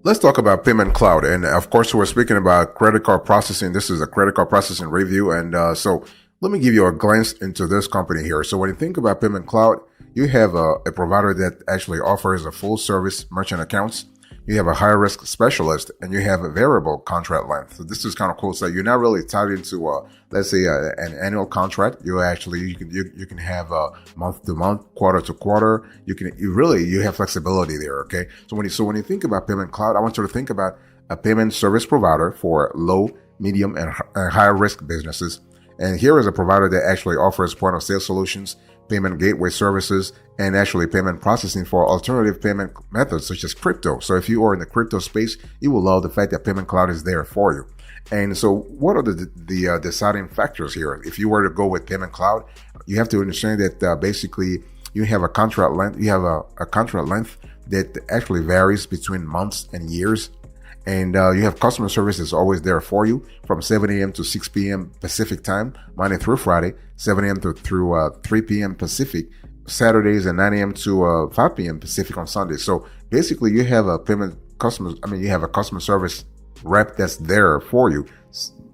Let's talk about PaymentCloud. And of course, we're speaking about credit card processing. This is a credit card processing review. And so let me give you a glance into this company here. So when you think about PaymentCloud, you have a provider that actually offers a full service merchant accounts. You have a high risk specialist, and you have a variable contract length. So this is kind of cool. So you're not really tied into, let's say, an annual contract. You can have month to month, quarter to quarter. You have flexibility there. Okay. So when you think about PaymentCloud, I want you to think about a payment service provider for low, medium, and high risk businesses. And here is a provider that actually offers point of sale solutions, payment gateway services, and actually payment processing for alternative payment methods such as crypto. So if you are in the crypto space, you will love the fact that PaymentCloud is there for you. And so what are the deciding factors here? If you were to go with PaymentCloud, you have to understand that basically you have a contract length. You have a contract length that actually varies between months and years. And you have customer service is always there for you from 7 a.m. to 6 p.m. Pacific time, Monday through Friday, 7 a.m. through 3 p.m. Pacific, Saturdays, and 9 a.m. to 5 p.m. Pacific on Sundays. So basically, you have you have a customer service rep that's there for you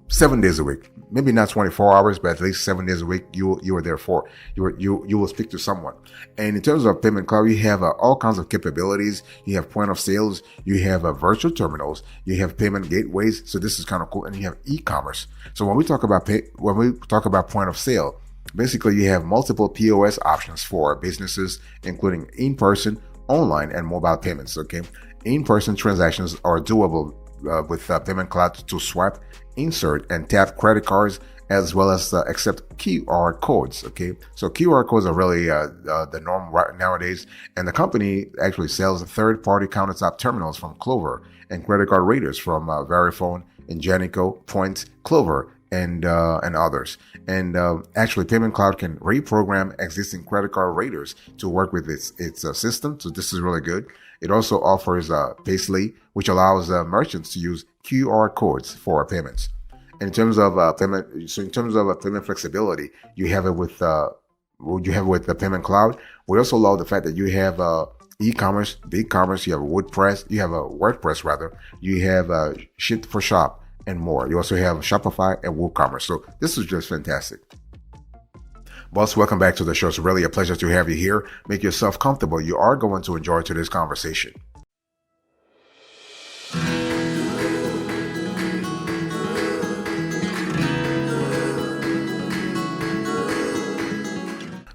7 days a week. Maybe not 24 hours, but at least 7 days a week, you are there for. You will speak to someone. And in terms of PaymentCloud, you have all kinds of capabilities. You have point of sales. You have virtual terminals. You have payment gateways. So this is kind of cool. And you have e-commerce. So when we talk about point of sale, basically you have multiple POS options for businesses, including in-person, online, and mobile payments. Okay, in-person transactions are doable with PaymentCloud to swipe, insert, and tap credit cards, as well as accept QR codes. Okay, so QR codes are really the norm right nowadays, and the company actually sells third-party countertop terminals from Clover and credit card readers from Verifone, Ingenico, Point, Clover, and others. And actually, PaymentCloud can reprogram existing credit card readers to work with its system. So this is really good. It also offers Paysley, which allows merchants to use QR codes for payments. In terms of payment flexibility, you have it with the PaymentCloud. We also love the fact that you have e-commerce, BigCommerce, you have WordPress rather, you have Ship4Shop, and more. You also have Shopify and WooCommerce. So this is just fantastic. Boss, welcome back to the show. It's really a pleasure to have you here. Make yourself comfortable. You are going to enjoy today's conversation.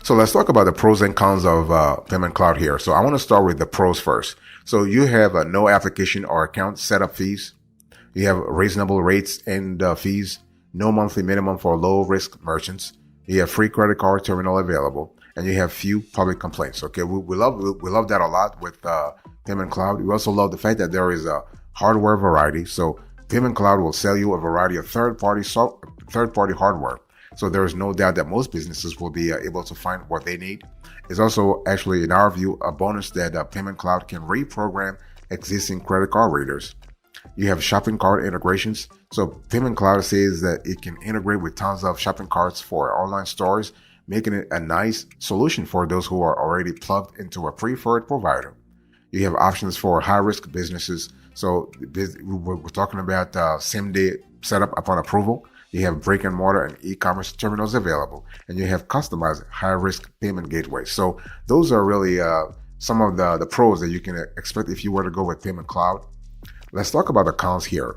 So let's talk about the pros and cons of PaymentCloud here. So I want to start with the pros first. So you have no application or account setup fees. You have reasonable rates and fees, no monthly minimum for low-risk merchants. You have free credit card terminal available, and you have few public complaints. Okay, we love that a lot with PaymentCloud. We also love the fact that there is a hardware variety. So PaymentCloud will sell you a variety of third-party hardware. So there is no doubt that most businesses will be able to find what they need. It's also actually, in our view, a bonus that PaymentCloud can reprogram existing credit card readers. You have shopping cart integrations. So PaymentCloud says that it can integrate with tons of shopping carts for online stores, making it a nice solution for those who are already plugged into a preferred provider. You have options for high-risk businesses. So we're talking about same-day setup upon approval. You have brick-and-mortar and e-commerce terminals available, and you have customized high-risk payment gateways. So those are really some of the pros that you can expect if you were to go with PaymentCloud. Let's talk about the cons here.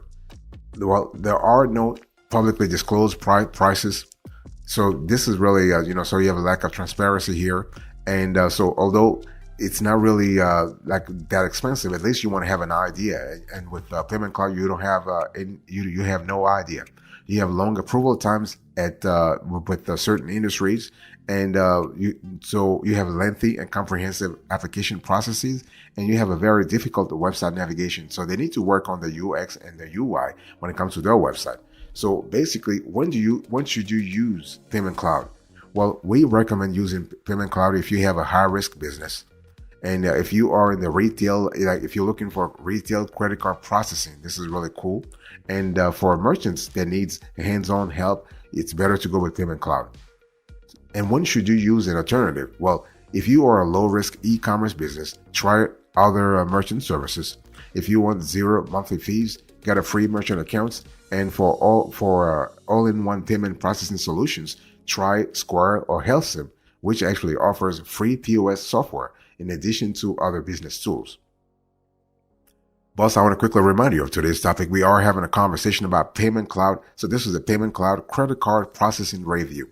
Well, there are no publicly disclosed prices. So this is really, so you have a lack of transparency here. And so although it's not really like that expensive, at least you want to have an idea. And with PaymentCloud, you don't have, you have no idea. You have long approval times with certain industries. And so you have lengthy and comprehensive application processes, and you have a very difficult website navigation. So they need to work on the UX and the UI when it comes to their website. So basically, when should you use PaymentCloud? Well, we recommend using PaymentCloud if you have a high-risk business. And if you are in the retail, like if you're looking for retail credit card processing, this is really cool. And for merchants that needs hands-on help, it's better to go with PaymentCloud. And when should you use an alternative? Well, if you are a low-risk e-commerce business, try other merchant services. If you want zero monthly fees, get a free merchant account, and for all-in-one payment processing solutions, try Square or HealthSim, which actually offers free POS software in addition to other business tools. Boss, I want to quickly remind you of today's topic. We are having a conversation about PaymentCloud. So this is a PaymentCloud credit card processing review.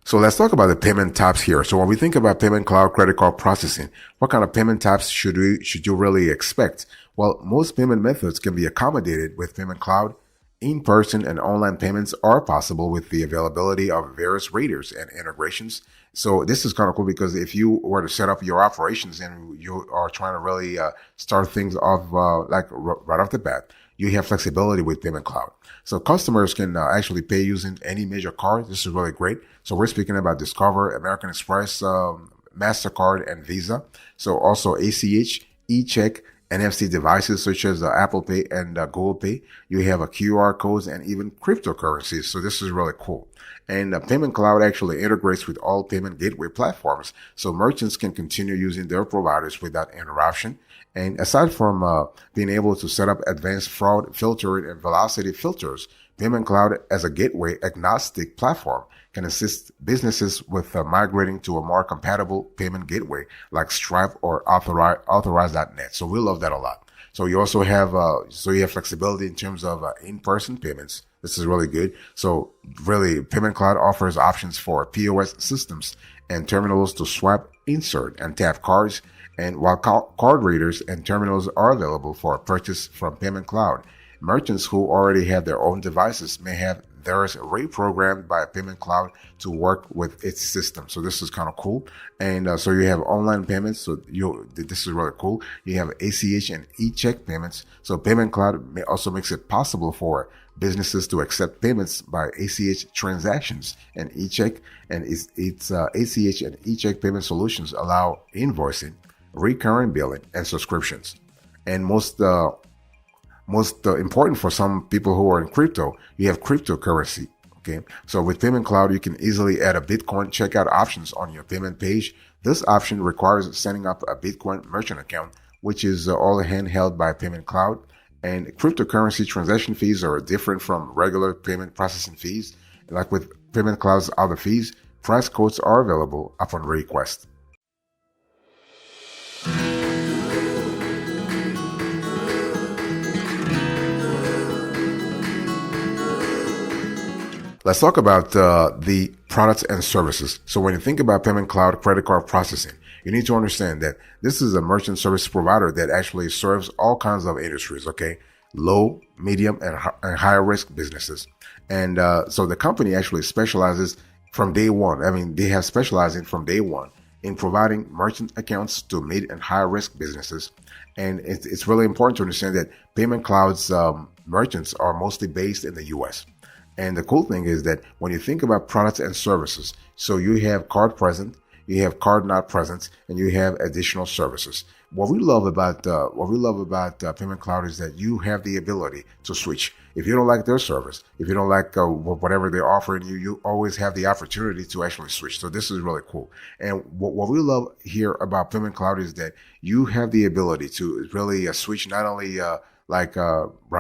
So let's talk about the payment types here. So when we think about PaymentCloud credit card processing, what kind of payment types should you really expect? Well, most payment methods can be accommodated with PaymentCloud. In-person and online payments are possible with the availability of various raters and integrations. So this is kind of cool because if you were to set up your operations and you are trying to really start things off right off the bat, you have flexibility with PaymentCloud. So customers can actually pay using any major card. This is really great. So we're speaking about Discover, American Express, MasterCard, and Visa. So also ACH, e-check, NFC devices such as Apple Pay and Google Pay. You have QR codes and even cryptocurrencies. So this is really cool. And PaymentCloud actually integrates with all payment gateway platforms. So merchants can continue using their providers without interruption. And aside from being able to set up advanced fraud filtering and velocity filters, PaymentCloud as a gateway agnostic platform can assist businesses with migrating to a more compatible payment gateway like Stripe or Authorize.net. So we love that a lot. So you also have flexibility in terms of in-person payments. This is really good. So really, PaymentCloud offers options for POS systems and terminals to swipe, insert, and tap cards. And while card readers and terminals are available for purchase from PaymentCloud, merchants who already have their own devices may have theirs reprogrammed by PaymentCloud to work with its system. So this is kind of cool. And so you have online payments. So this is really cool. You have ACH and e-check payments. So PaymentCloud also makes it possible for businesses to accept payments by ACH transactions and e-check. And its ACH and e-check payment solutions allow invoicing, recurring billing, and subscriptions. And most important for some people who are in crypto, you have cryptocurrency. Okay. So with PaymentCloud, you can easily add a Bitcoin checkout options on your payment page. This option requires setting up a Bitcoin merchant account, which is all handheld by PaymentCloud. And cryptocurrency transaction fees are different from regular payment processing fees. Like with PaymentCloud's other fees, price quotes are available upon request. Let's talk about the products and services. So when you think about PaymentCloud credit card processing, you need to understand that this is a merchant service provider that actually serves all kinds of industries, okay? Low, medium, and higher risk businesses. And so the company actually specializes from day one. I mean, they have specializing from day one in providing merchant accounts to mid and higher risk businesses. And it's really important to understand that PaymentCloud's merchants are mostly based in the US. And the cool thing is that when you think about products and services, so you have card present, you have card not present, and you have additional services. What we love about PaymentCloud is that you have the ability to switch. If you don't like their service, if you don't like whatever they're offering you, you always have the opportunity to actually switch. So this is really cool. And what we love here about PaymentCloud is that you have the ability to really switch not only right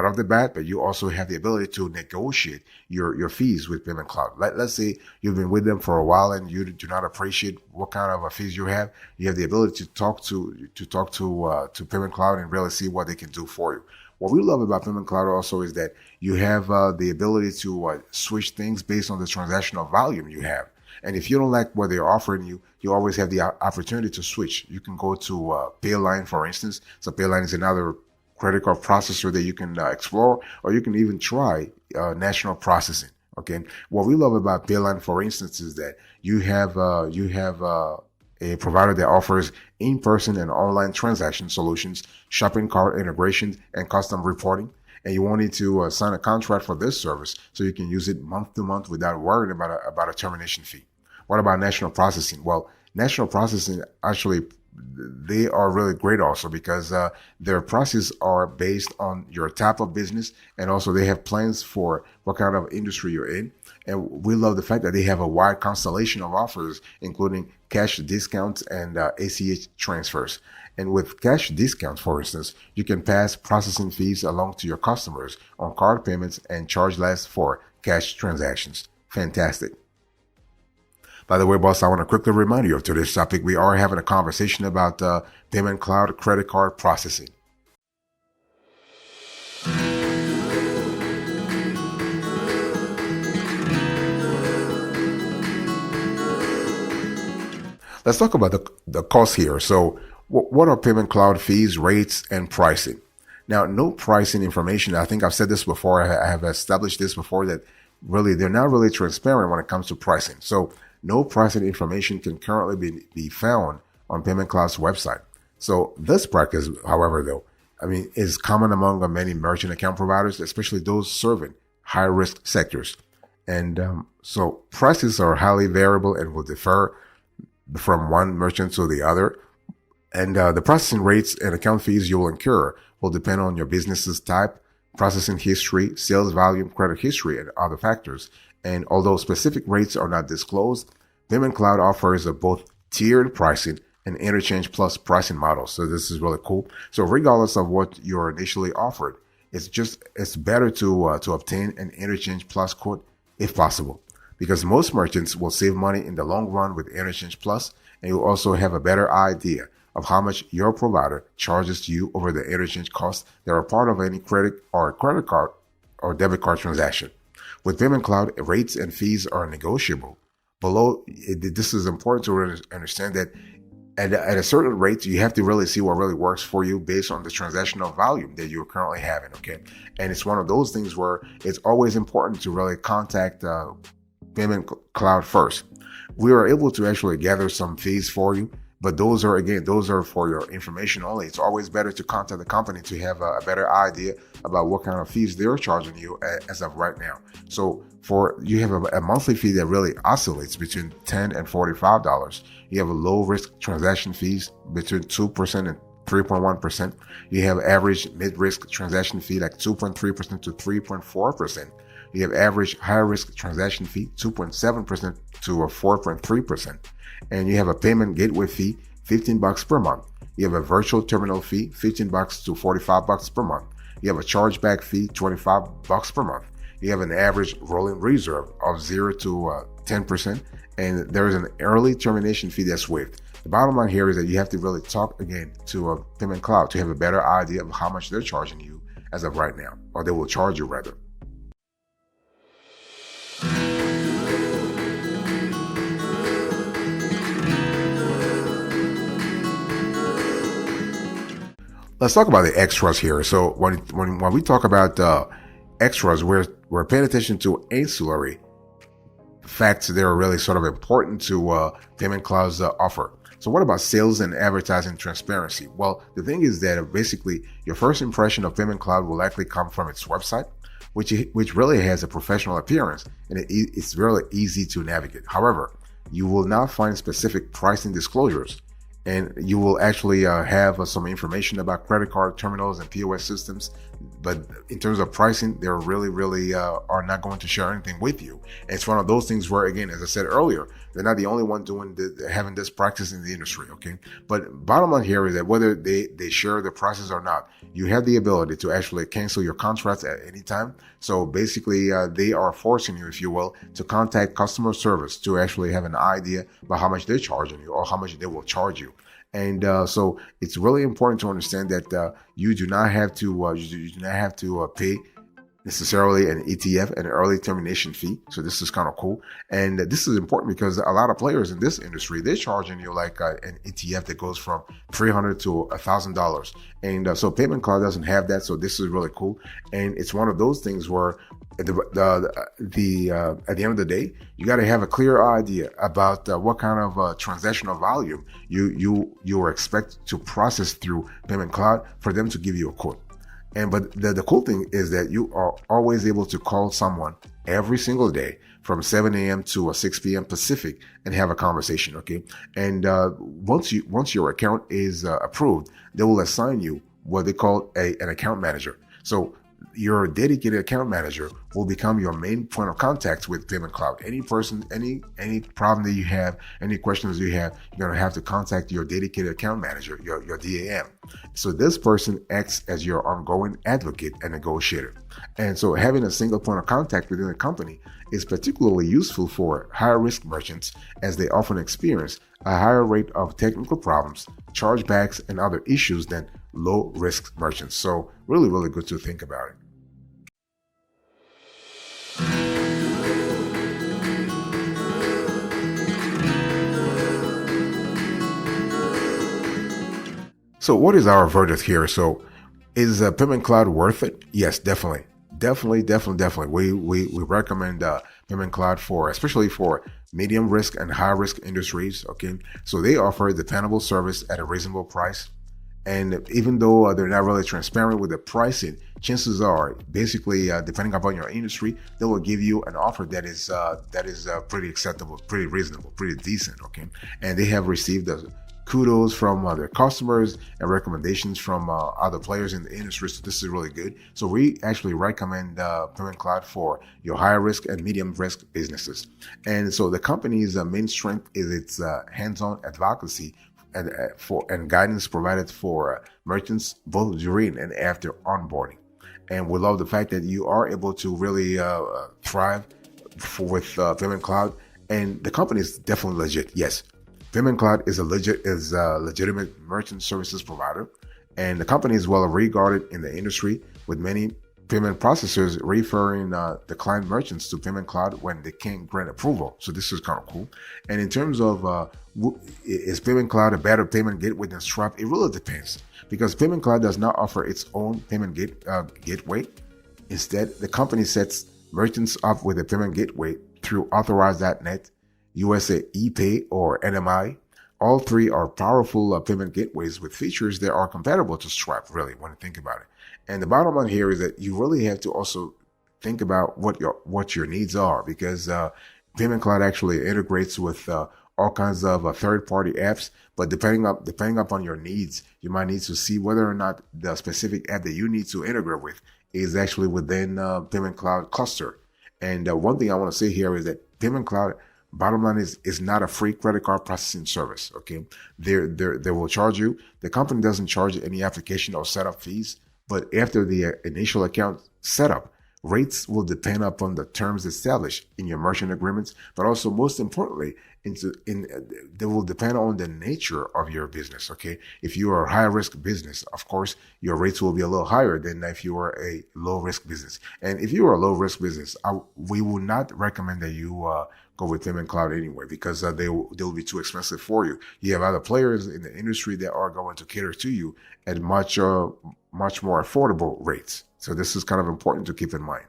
off the bat, but you also have the ability to negotiate your fees with PaymentCloud. Let's say you've been with them for a while and you do not appreciate what kind of fees you have. You have the ability to talk to PaymentCloud and really see what they can do for you. What we love about PaymentCloud also is that you have the ability to switch things based on the transactional volume you have. And if you don't like what they're offering you, you always have the opportunity to switch. You can go to Payline, for instance. So Payline is another credit card processor that you can explore, or you can even try national processing. Okay. What we love about Payline, for instance, is that you have a provider that offers in-person and online transaction solutions, shopping cart integration, and custom reporting. And you won't need to sign a contract for this service, so you can use it month to month without worrying about a termination fee. What about national processing? Well, national processing actually, they are really great also because their prices are based on your type of business, and also they have plans for what kind of industry you're in. And we love the fact that they have a wide constellation of offers, including cash discounts and ACH transfers. And with cash discounts, for instance, you can pass processing fees along to your customers on card payments and charge less for cash transactions. Fantastic. By the way, boss, I want to quickly remind you of today's topic. We are having a conversation about Payment Cloud credit card processing. Let's talk about the cost here. So what are Payment Cloud fees, rates, and pricing? Now, no pricing information. I think I've said this before. I have established this before that really they're not really transparent when it comes to pricing. So no pricing information can currently be found on Payment Cloud's website. So this practice, however, though, is common among many merchant account providers, especially those serving high-risk sectors. And so prices are highly variable and will differ from one merchant to the other. And the processing rates and account fees you will incur will depend on your business's type, processing history, sales volume, credit history, and other factors. And although specific rates are not disclosed, Payment Cloud offers both tiered pricing and interchange plus pricing models. So this is really cool. So regardless of what you're initially offered, it's better to obtain an interchange plus quote if possible, because most merchants will save money in the long run with interchange plus, and you'll also have a better idea of how much your provider charges you over the interchange costs that are part of any credit card or debit card transaction. With Payment Cloud, rates and fees are negotiable. This is important to understand that at a certain rate, you have to really see what really works for you based on the transactional volume that you're currently having, okay? And it's one of those things where it's always important to really contact Payment Cloud first. We are able to actually gather some fees for you, but those are for your information only. It's always better to contact the company to have a better idea about what kind of fees they're charging you as of right now. So you have a monthly fee that really oscillates between $10 and $45. You have a low risk transaction fees between 2% and 3.1%. You have average mid-risk transaction fee like 2.3% to 3.4%. You have average high-risk transaction fee, 2.7% to 4.3%. And you have a payment gateway fee, $15 per month. You have a virtual terminal fee, $15 to $45 per month. You have a chargeback fee, $25 per month. You have an average rolling reserve of 0 to 10%. And there is an early termination fee that's waived. The bottom line here is that you have to really talk again to a Payment Cloud to have a better idea of how much they're charging you as of right now, or they will charge you rather. Let's talk about the extras here. So when we talk about extras, we're paying attention to ancillary facts that are really sort of important to Payment Cloud's offer. So what about sales and advertising transparency? Well, the thing is that basically your first impression of Payment Cloud will likely come from its website, which really has a professional appearance, and it's really easy to navigate. However, you will not find specific pricing disclosures, and you will actually have some information about credit card terminals and POS systems. But in terms of pricing, they're really are not going to share anything with you. And it's one of those things where, again, as I said earlier, they're not the only one having this practice in the industry, okay? But bottom line here is that whether they share the prices or not, you have the ability to actually cancel your contracts at any time. So basically, they are forcing you, if you will, to contact customer service to actually have an idea about how much they're charging you or how much they will charge you. And so it's really important to understand that you do not have to pay necessarily an ETF, an early termination fee. So this is kind of cool. And this is important because a lot of players in this industry, they're charging you like an ETF that goes from $300 to $1,000. And so Payment Cloud doesn't have that. So this is really cool. And it's one of those things where at the end of the day, you got to have a clear idea about what kind of transactional volume you are expected to process through Payment Cloud for them to give you a quote. But the cool thing is that you are always able to call someone every single day from 7 a.m. to 6 p.m. Pacific and have a conversation, okay? And once your account is approved, they will assign you what they call an account manager. So your dedicated account manager will become your main point of contact with PaymentCloud. Any person, any problem that you have, any questions you have, you're gonna have to contact your dedicated account manager, your DAM. So this person acts as your ongoing advocate and negotiator. And so having a single point of contact within the company is particularly useful for higher risk merchants, as they often experience a higher rate of technical problems, chargebacks, and other issues than low risk merchants. So really, really good to think about it. So what is our verdict here? So is PaymentCloud worth it? Yes, definitely. Definitely. We recommend PaymentCloud for, especially for medium risk and high risk industries. Okay. So they offer a dependable service at a reasonable price. And even though they're not really transparent with the pricing, chances are, basically, depending upon your industry, they will give you an offer that is pretty acceptable, pretty reasonable, pretty decent. Okay, and they have received kudos from their customers and recommendations from other players in the industry. So this is really good. So we actually recommend PaymentCloud for your higher risk and medium risk businesses. And so the company's main strength is its hands-on advocacy and guidance provided for merchants both during and after onboarding. And we love the fact that you are able to really thrive with PaymentCloud, and the company is definitely legit. Yes, PaymentCloud is a legitimate merchant services provider, and the company is well regarded in the industry, with many payment processors referring the client merchants to PaymentCloud when they can't grant approval. So this is kind of cool. And in terms of is PaymentCloud a better payment gateway than Stripe? It really depends, because PaymentCloud does not offer its own payment gateway. Instead, the company sets merchants up with a payment gateway through Authorize.net, USA ePay, or NMI. All three are powerful payment gateways with features that are compatible to Stripe, really, when you think about it. And the bottom line here is that you really have to also think about what your needs are, because PaymentCloud actually integrates with all kinds of third-party apps. But depending upon your needs, you might need to see whether or not the specific app that you need to integrate with is actually within PaymentCloud cluster. And one thing I want to say here is that PaymentCloud, bottom line, is not a free credit card processing service. Okay, they will charge you. The company doesn't charge any application or setup fees, but after the initial account setup, rates will depend upon the terms established in your merchant agreements, but also, most importantly, they will depend on the nature of your business. Okay, if you are a high risk business, of course, your rates will be a little higher than if you are a low risk business. And if you are a low risk business, we will not recommend that you go with PaymentCloud anyway, because they'll be too expensive for you. You have other players in the industry that are going to cater to you at much more affordable rates. So this is kind of important to keep in mind.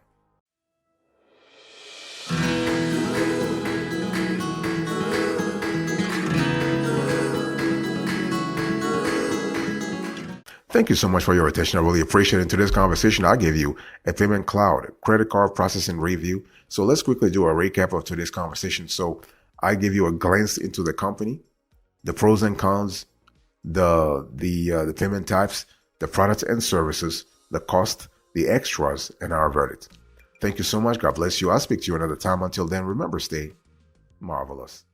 Thank you so much for your attention. I really appreciate it. In today's conversation, I gave you a PaymentCloud credit card processing review. So let's quickly do a recap of today's conversation. So I give you a glance into the company, the pros and cons, the payment types, the products and services, the cost, the extras, and our verdict. Thank you so much. God bless you. I'll speak to you another time. Until then, remember, stay marvelous.